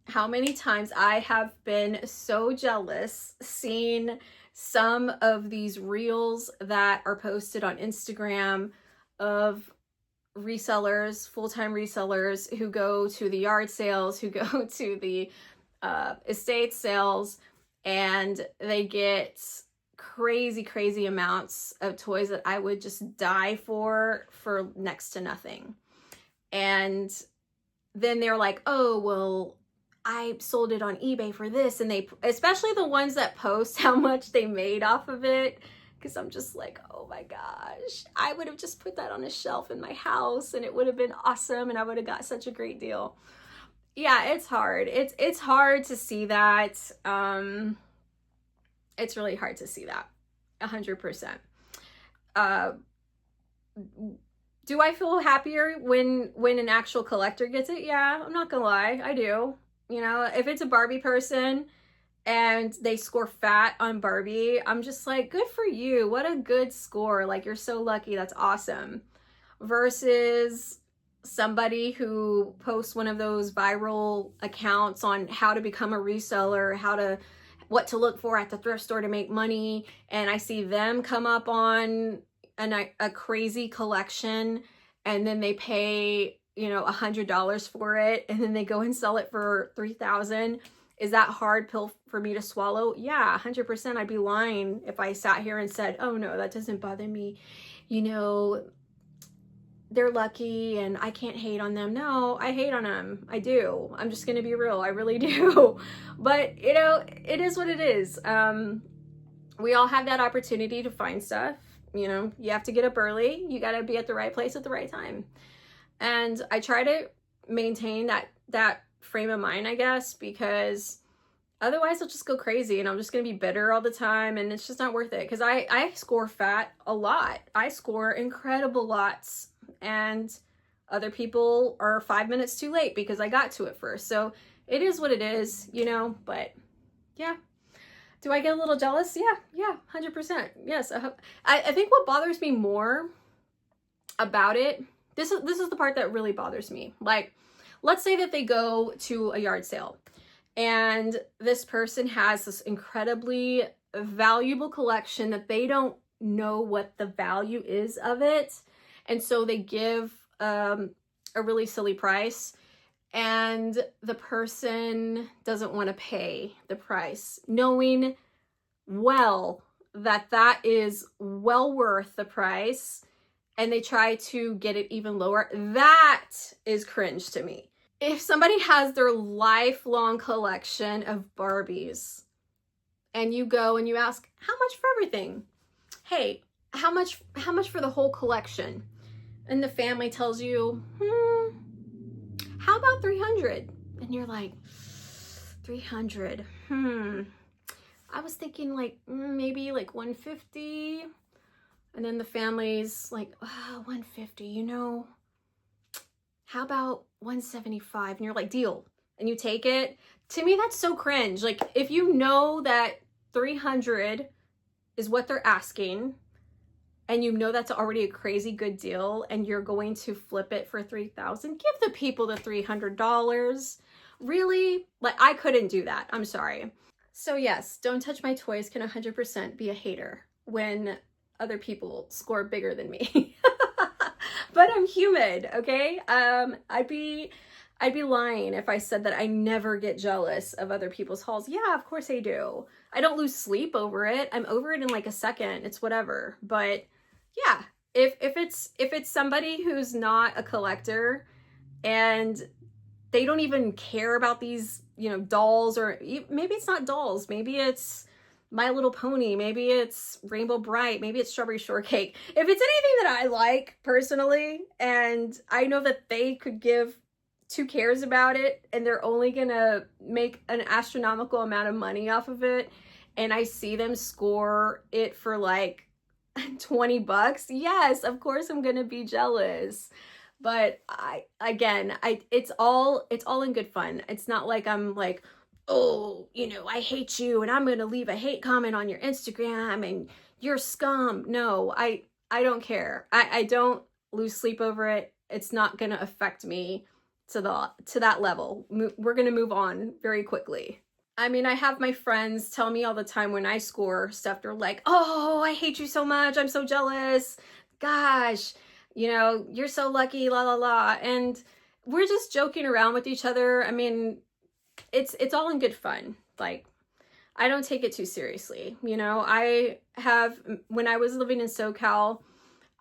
how many times I have been so jealous seeing some of these reels that are posted on Instagram of resellers, full-time resellers who go to the yard sales, who go to the estate sales, and they get crazy amounts of toys that I would just die for next to nothing. And then they're like, oh, well, I sold it on eBay for this. And they, especially the ones that post how much they made off of it, because I'm just like, oh my gosh, I would have just put that on a shelf in my house and it would have been awesome and I would have got such a great deal. Yeah, it's hard. It's hard to see that. It's really hard to see that. 100%. Do I feel happier when an actual collector gets it? Yeah, I'm not gonna lie, I do. You know, if it's a Barbie person and they score fat on Barbie, I'm just like, good for you. What a good score. Like, you're so lucky. That's awesome. Versus somebody who posts one of those viral accounts on how to become a reseller, what to look for at the thrift store to make money, and I see them come up on a crazy collection and then they pay, you know, $100 for it and then they go and sell it for $3,000. Is that hard pill for me to swallow? Yeah, 100%. I'd be lying if I sat here and said, oh no, that doesn't bother me. You know, they're lucky and I can't hate on them. No, I hate on them. I do. I'm just gonna be real. I really do. But, you know, it is what it is. We all have that opportunity to find stuff. You know, you have to get up early. You got to be at the right place at the right time. And I try to maintain that frame of mind, I guess, because otherwise I'll just go crazy and I'm just gonna be bitter all the time, and it's just not worth it. Because I score fat a lot. I score incredible lots, and other people are 5 minutes too late because I got to it first. So it is what it is, you know. But yeah, do I get a little jealous? Yeah, 100%. Yes. I think what bothers me more about it, this is the part that really bothers me. Like, let's say that they go to a yard sale and this person has this incredibly valuable collection that they don't know what the value is of it. And so they give a really silly price, and the person doesn't want to pay the price, knowing well that that is well worth the price, and they try to get it even lower. That is cringe to me. If somebody has their lifelong collection of Barbies and you go and you ask, how much for everything? Hey, how much for the whole collection? And the family tells you, how about 300? And you're like, 300, I was thinking like maybe like 150. And then the family's like, oh, 150, you know, how about 175? And you're like, deal. And you take it. To me, that's so cringe. Like, if you know that 300 is what they're asking, and you know that's already a crazy good deal, and you're going to flip it for 3,000, give the people the $300. Really? Like, I couldn't do that. I'm sorry. So yes, Don't Touch My Toys can 100% be a hater when other people score bigger than me. But I'm human, okay? I'd be lying if I said that I never get jealous of other people's hauls. Yeah, of course I do. I don't lose sleep over it. I'm over it in like a second. It's whatever. But yeah, if it's somebody who's not a collector and they don't even care about these, you know, dolls, or maybe it's not dolls, maybe it's My Little Pony, maybe it's Rainbow Bright, maybe it's Strawberry Shortcake. If it's anything that I like personally, and I know that they could give 2 cares about it, and they're only gonna make an astronomical amount of money off of it, and I see them score it for like $20, yes, of course I'm gonna be jealous. But it's all in good fun. It's not like I'm like, oh, you know, I hate you and I'm going to leave a hate comment on your Instagram and you're scum. No, I don't care. I don't lose sleep over it. It's not going to affect me to that level. We're going to move on very quickly. I mean, I have my friends tell me all the time when I score stuff, they're like, oh, I hate you so much. I'm so jealous. Gosh, you know, you're so lucky, la la la. And we're just joking around with each other. I mean, it's all in good fun. Like, I don't take it too seriously. You know, when I was living in SoCal,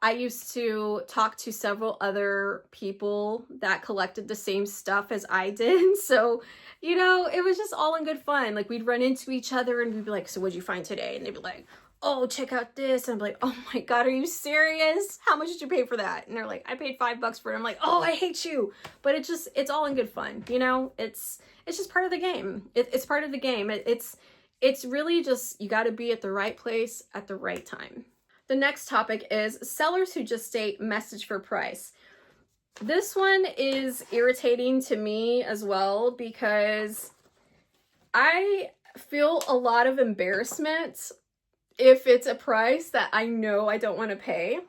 I used to talk to several other people that collected the same stuff as I did. So, you know, it was just all in good fun. Like, we'd run into each other and we'd be like, so what'd you find today? And they'd be like, oh, check out this. And I'm like, oh my God, are you serious? How much did you pay for that? And they're like, I paid $5 for it. I'm like, oh, I hate you. But it's all in good fun. You know, it's just part of the game. It's part of the game. It's really just, you got to be at the right place at the right time. The next topic is sellers who just state message for price. This one is irritating to me as well, because I feel a lot of embarrassment if it's a price that I know I don't want to pay.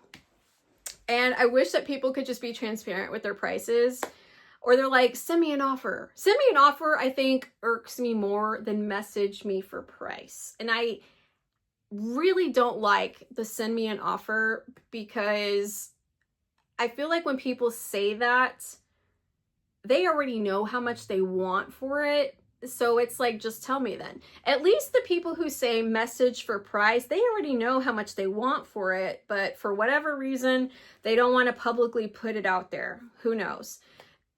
And I wish that people could just be transparent with their prices, or they're like, send me an offer. Send me an offer, I think, irks me more than message me for price. And I really don't like the send me an offer, because I feel like when people say that, they already know how much they want for it. So it's like, just tell me then. At least the people who say message for price, they already know how much they want for it, but for whatever reason, they don't want to publicly put it out there. Who knows?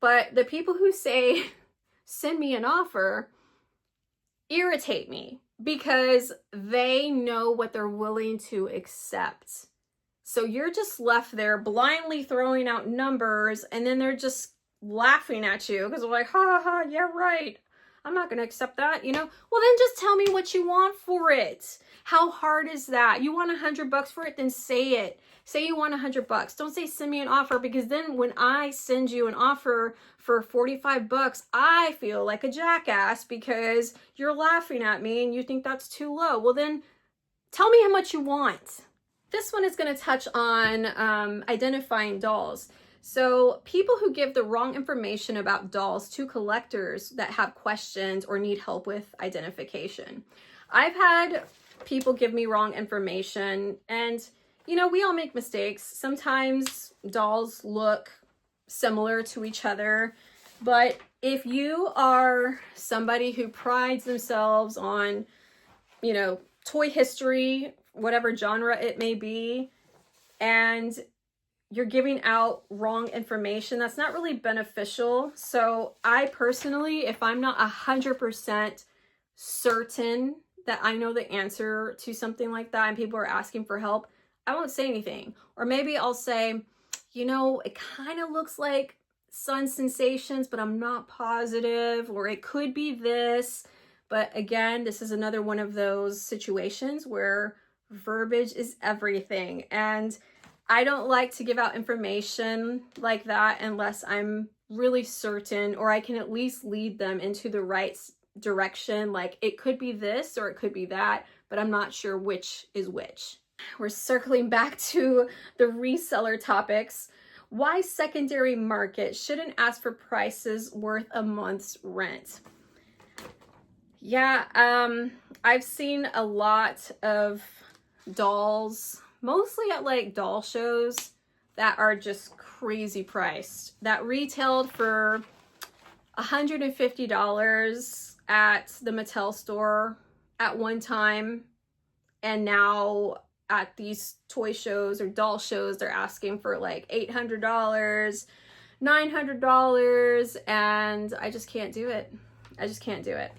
But the people who say, send me an offer, irritate me, because they know what they're willing to accept. So you're just left there blindly throwing out numbers, and then they're just laughing at you because I'm like, ha ha ha, yeah, right. I'm not going to accept that, you know? Well, then just tell me what you want for it. How hard is that? You want $100 for it? Then say it. Say you want $100. Don't say send me an offer, because then when I send you an offer for $45, I feel like a jackass because you're laughing at me and you think that's too low. Well, then tell me how much you want. This one is going to touch on identifying dolls. So people who give the wrong information about dolls to collectors that have questions or need help with identification. I've had people give me wrong information, and you know, we all make mistakes. Sometimes dolls look similar to each other, but if you are somebody who prides themselves on, you know, toy history, whatever genre it may be, and you're giving out wrong information, that's not really beneficial. So I personally, if I'm not 100% certain that I know the answer to something like that and people are asking for help, I won't say anything. Or maybe I'll say, you know, it kind of looks like Sun Sensations, but I'm not positive, or it could be this. But again, this is another one of those situations where verbiage is everything. And I don't like to give out information like that unless I'm really certain, or I can at least lead them into the right direction. Like, it could be this or it could be that, but I'm not sure which is which. We're circling back to the reseller topics. Why secondary market shouldn't ask for prices worth a month's rent. Yeah, I've seen a lot of dolls, mostly at like doll shows, that are just crazy priced, that retailed for $150 at the Mattel store at one time, and now at these toy shows or doll shows they're asking for like $800, $900, and I just can't do it. I just can't do it.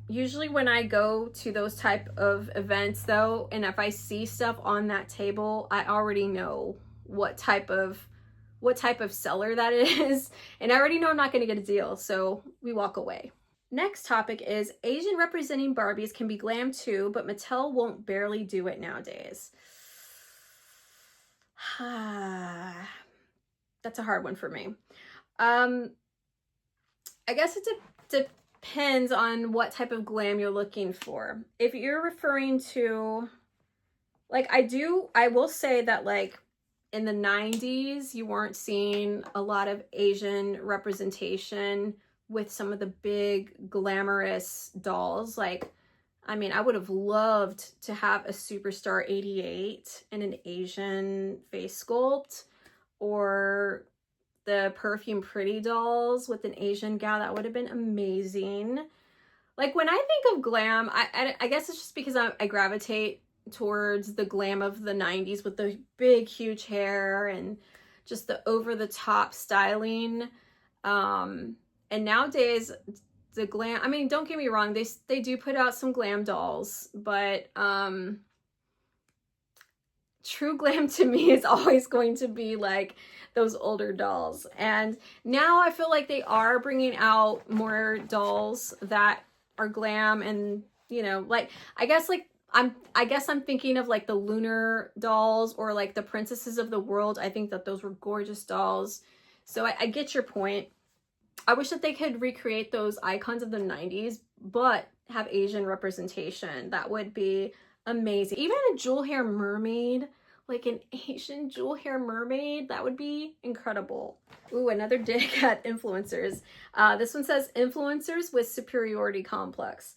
Usually when I go to those type of events though, and if I see stuff on that table, I already know what type of seller that is, and I already know I'm not going to get a deal, so we walk away. Next topic is Asian representing Barbies can be glam too, but Mattel won't barely do it nowadays. That's a hard one for me. I guess it depends on what type of glam you're looking for. If you're referring to, like, I will say that like in the 90s, you weren't seeing a lot of Asian representation with some of the big glamorous dolls. Like, I mean, I would have loved to have a Superstar 88 in an Asian face sculpt, or the Perfume Pretty dolls with an Asian gal. That would have been amazing. Like, when I think of glam, I guess it's just because I gravitate towards the glam of the 90s with the big huge hair and just the over-the-top styling. And nowadays the glam, I mean, don't get me wrong, they do put out some glam dolls, but true glam to me is always going to be like those older dolls. And now I feel like they are bringing out more dolls that are glam, and you know, like I guess I'm thinking of like the lunar dolls or like the princesses of the world. I think that those were gorgeous dolls. So I get your point. I wish that they could recreate those icons of the 90s, but have Asian representation. That would be amazing. Even a jewel hair mermaid, like an Asian jewel hair mermaid, that would be incredible. Ooh, another dig at influencers. This one says influencers with superiority complex.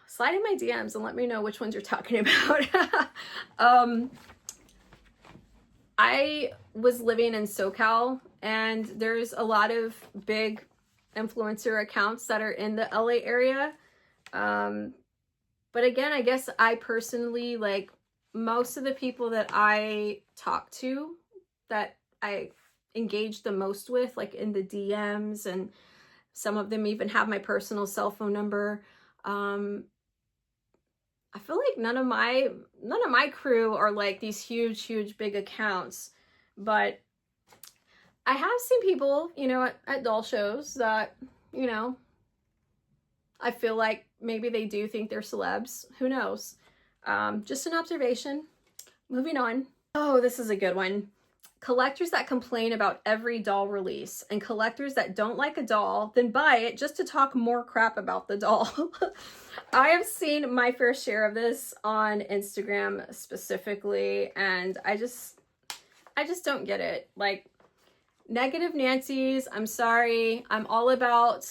Slide in my DMs and let me know which ones you're talking about. I was living in SoCal, and there's a lot of big influencer accounts that are in the LA area. But again, I guess I personally, like, most of the people that I talk to, that I engage the most with, like in the DMs, and some of them even have my personal cell phone number. I feel like none of my crew are like these huge big accounts, but I have seen people, at doll shows that, I feel like maybe they do think they're celebs. Who knows? Just an observation. Moving on. Oh, this is a good one. Collectors that complain about every doll release, and collectors that don't like a doll, then buy it just to talk more crap about the doll. I have seen my fair share of this on Instagram specifically, and I just don't get it. Like, negative Nancy's, I'm sorry. I'm all about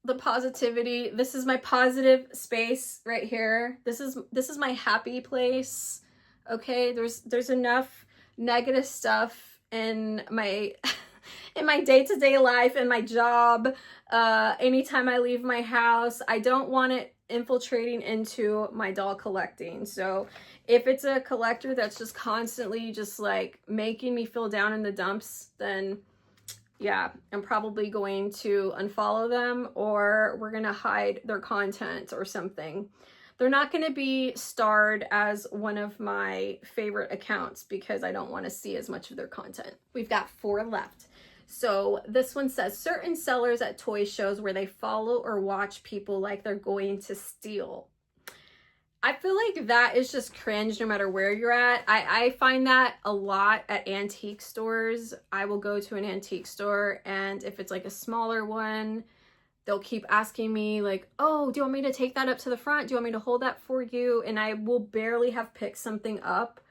the positivity. This is my positive space right here. This is my happy place. Okay, there's enough negative stuff in my in my day-to-day life, in my job, anytime I leave my house. I don't want it infiltrating into my doll collecting. So if it's a collector that's just constantly just like making me feel down in the dumps, then yeah, I'm probably going to unfollow them, or we're gonna hide their content or something. They're not going to be starred as one of my favorite accounts because I don't want to see as much of their content. We've got 4 left. So this one says, certain sellers at toy shows where they follow or watch people like they're going to steal. I feel like that is just cringe no matter where you're at. I find that a lot at antique stores. I will go to an antique store, and if it's like a smaller one, they'll keep asking me like, oh, do you want me to take that up to the front? Do you want me to hold that for you? And I will barely have picked something up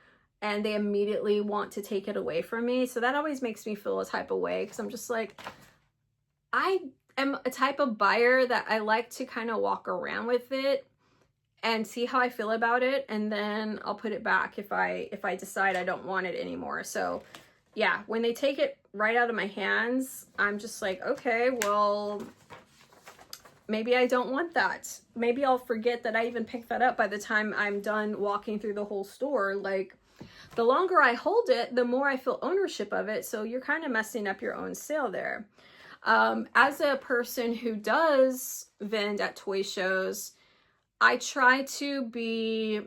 and they immediately want to take it away from me. So that always makes me feel a type of way, because I'm just like, I am a type of buyer that I like to kind of walk around with it and see how I feel about it. And then I'll put it back if I decide I don't want it anymore. So yeah, when they take it right out of my hands, I'm just like, okay, well, maybe I don't want that. Maybe I'll forget that I even picked that up by the time I'm done walking through the whole store. Like, the longer I hold it, the more I feel ownership of it. So you're kind of messing up your own sale there. As a person who does vend at toy shows, I try to be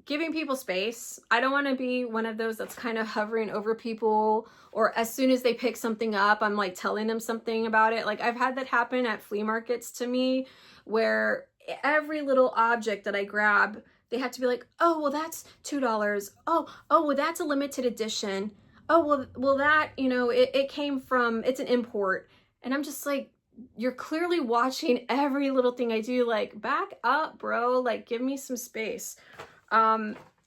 giving people space. I don't want to be one of those that's kind of hovering over people, or as soon as they pick something up, I'm like telling them something about it. Like, I've had that happen at flea markets to me, where every little object that I grab, they have to be like, oh, well, that's $2. Oh, well, that's a limited edition. Oh, well, that, it came from, it's an import. And I'm just like, you're clearly watching every little thing I do. Like, back up, bro. Like, give me some space.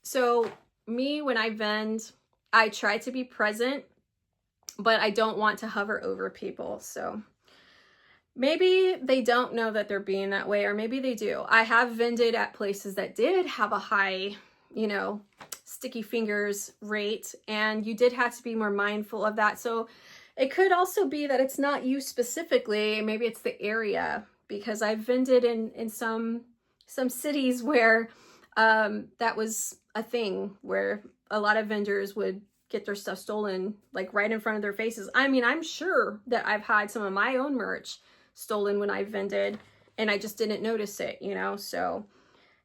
So me, when I vend, I try to be present, but I don't want to hover over people. So maybe they don't know that they're being that way, or maybe they do. I have vended at places that did have a high, sticky fingers rate, and you did have to be more mindful of that. So it could also be that it's not you specifically, maybe it's the area, because I've vended in some cities where that was a thing, where a lot of vendors would get their stuff stolen like right in front of their faces. I mean, I'm sure that I've had some of my own merch stolen when I vended and I just didn't notice it, so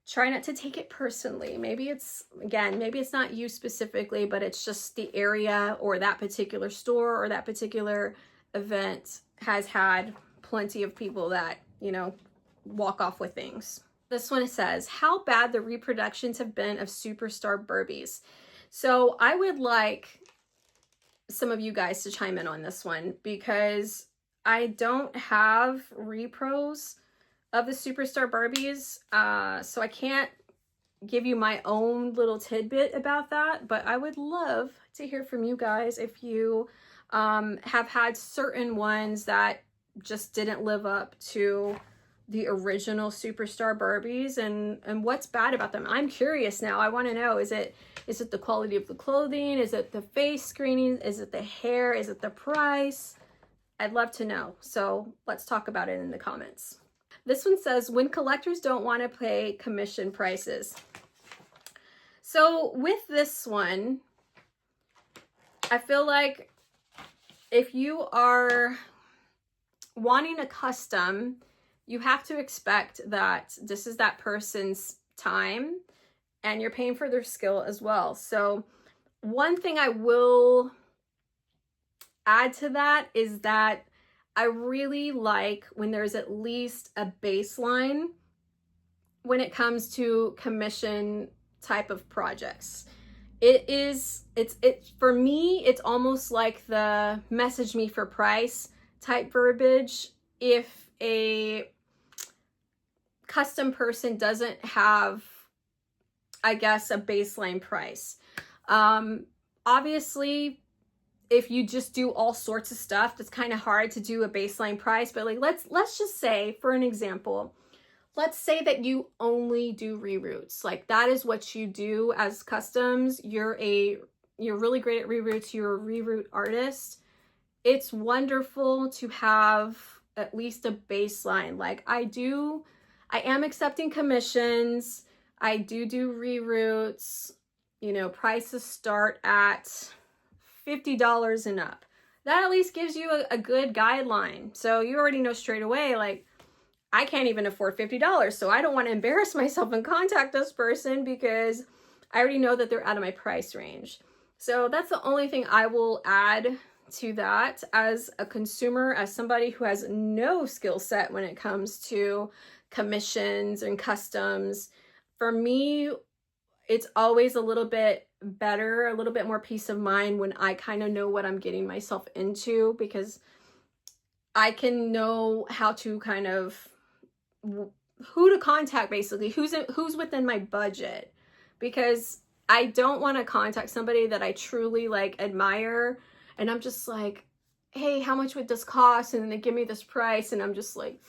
try not to take it personally. Maybe it's not you specifically, but it's just the area, or that particular store or that particular event has had plenty of people that, walk off with things. This one says, how bad the reproductions have been of superstar Barbies. So I would like some of you guys to chime in on this one, because I don't have repros of the superstar Barbies. So I can't give you my own little tidbit about that, but I would love to hear from you guys if you have had certain ones that just didn't live up to the original superstar Barbies, and what's bad about them. I'm curious now. I want to know, is it the quality of the clothing? Is it the face screening? Is it the hair? Is it the price? I'd love to know. So let's talk about it in the comments. This one says, when collectors don't want to pay commission prices. So with this one, I feel like if you are wanting a custom, you have to expect that this is that person's time and you're paying for their skill as well. So one thing I will add to that is that I really like when there's at least a baseline when it comes to commission type of projects. It's for me, it's almost like the message me for price type verbiage. If a custom person doesn't have, I guess, a baseline price. Obviously, if you just do all sorts of stuff, that's kind of hard to do a baseline price. But like, let's just say, for an example, let's say that you only do reroutes. Like that is what you do as customs. You're really great at reroutes. You're a reroute artist. It's wonderful to have at least a baseline. Like I am accepting commissions. I do reroutes. You know, prices start at $50 and up. That at least gives you a good guideline. So you already know straight away, like, I can't even afford $50, so I don't want to embarrass myself and contact this person because I already know that they're out of my price range. So that's the only thing I will add to that as a consumer, as somebody who has no skill set when it comes to commissions and customs. For me, it's always a little bit better, a little bit more peace of mind when I kind of know what I'm getting myself into, because I can know how to kind of who to contact, basically who's within my budget, because I don't want to contact somebody that I truly like admire and I'm just like, hey, how much would this cost? And then they give me this price and I'm just like,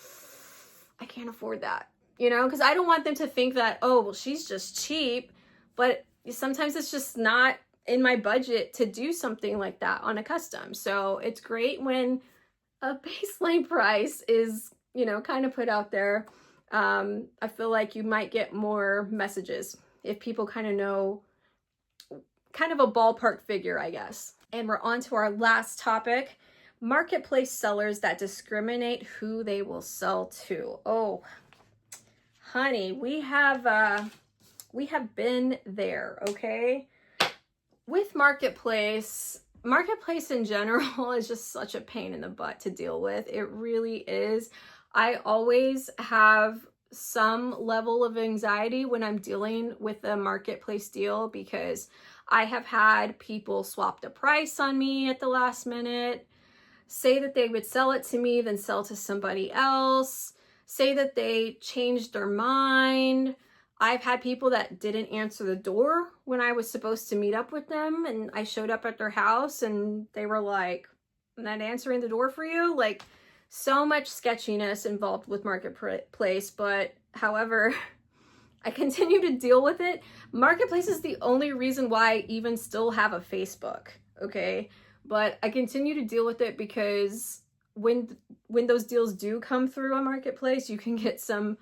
I can't afford that, you know, because I don't want them to think that, oh, well, she's just cheap. But sometimes it's just not in my budget to do something like that on a custom. So it's great when a baseline price is, you know, kind of put out there. I feel like you might get more messages if people kind of know kind of a ballpark figure, I guess. And we're on to our last topic, marketplace sellers that discriminate who they will sell to. Oh, honey, we have been there, okay? With Marketplace in general is just such a pain in the butt to deal with. It really is. I always have some level of anxiety when I'm dealing with a Marketplace deal because I have had people swap the price on me at the last minute, say that they would sell it to me, then sell to somebody else, say that they changed their mind. I've had people that didn't answer the door when I was supposed to meet up with them, and I showed up at their house and they were like, I'm not answering the door for you. Like, so much sketchiness involved with Marketplace, but however, I continue to deal with it. Marketplace is the only reason why I even still have a Facebook, okay? But I continue to deal with it because when those deals do come through on Marketplace, you can get some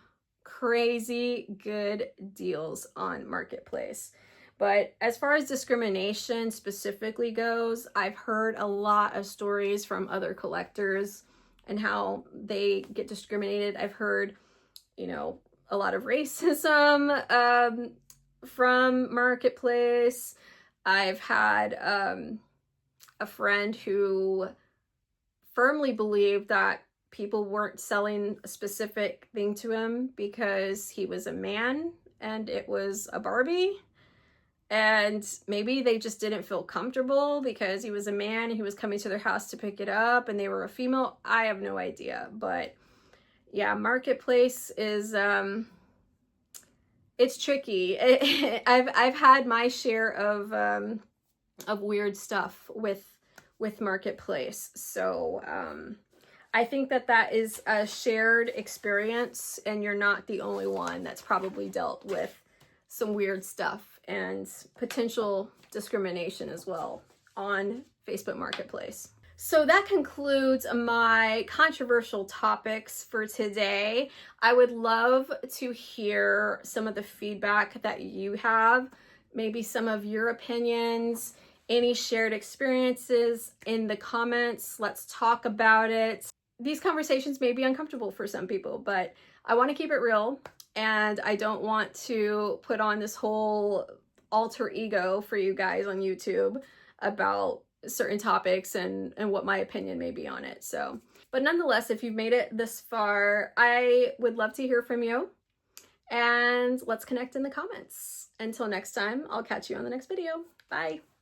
crazy good deals on Marketplace. But as far as discrimination specifically goes, I've heard a lot of stories from other collectors and how they get discriminated. I've heard, you know, a lot of racism from Marketplace. I've had a friend who firmly believed that people weren't selling a specific thing to him because he was a man and it was a Barbie. And maybe they just didn't feel comfortable because he was a man and he was coming to their house to pick it up and they were a female. I have no idea. But yeah, Marketplace is, it's tricky. I've had my share of weird stuff with Marketplace. So, I think that is a shared experience and you're not the only one that's probably dealt with some weird stuff and potential discrimination as well on Facebook Marketplace. So that concludes my controversial topics for today. I would love to hear some of the feedback that you have, maybe some of your opinions, any shared experiences in the comments. Let's talk about it. These conversations may be uncomfortable for some people, but I want to keep it real and I don't want to put on this whole alter ego for you guys on YouTube about certain topics and what my opinion may be on it. So, but nonetheless, if you've made it this far, I would love to hear from you, and let's connect in the comments. Until next time, I'll catch you on the next video. Bye.